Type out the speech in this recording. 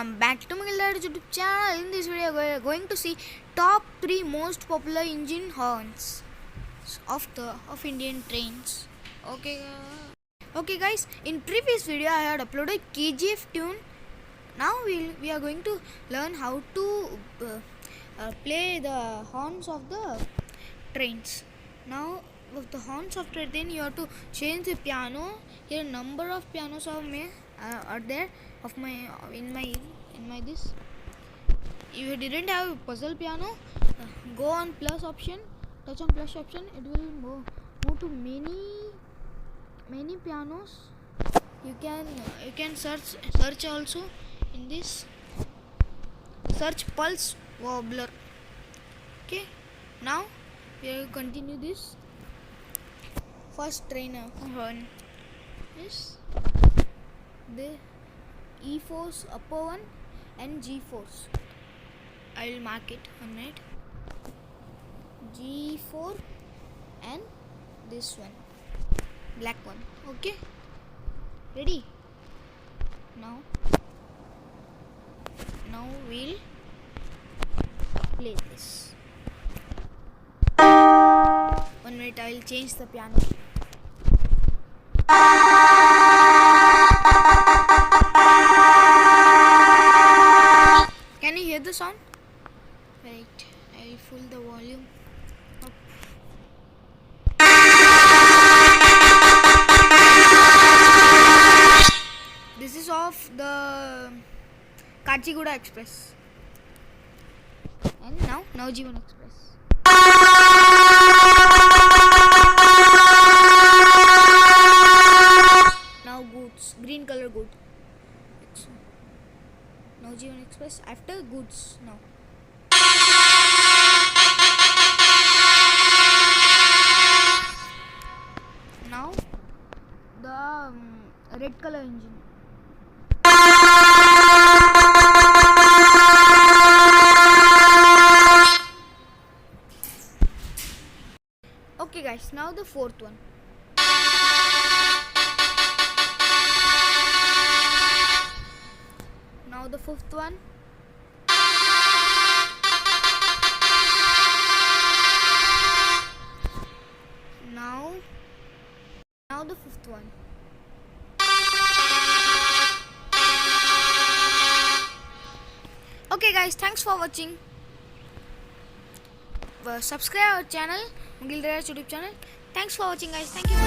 welcome back to my YouTube channel. In this video, we are going to see top 3 most popular engine horns of Indian trains. Okay, guys. In previous video, I had uploaded KGF tune. Now we are going to learn how to play the horns of the trains. Now, with the horns of train, then you have to change the piano. Here, number of pianos are there of in my this. If you didn't have puzzle piano, go on plus option, touch on plus option. It will move to many pianos. You can search also in this. Search pulse wobbler. Okay, now we will continue this. First train horn is the E force upper one and G force. I will mark it on it. G4 and this one, black one. Okay, ready? Now we'll play this. 1 minute, I will change the piano. Can you hear the sound? Right, I will full the volume up. This is of the Kachiguda Express. And now Navjeevan Express. Now goods, green color good. Navjeevan Express after goods now. Now the red color engine. Okay guys, now the fourth one. Now the fifth one. Now the fifth one. Okay guys, thanks for watching. Subscribe our channel, Mugil Raj YouTube channel. Thanks for watching guys. Thank you.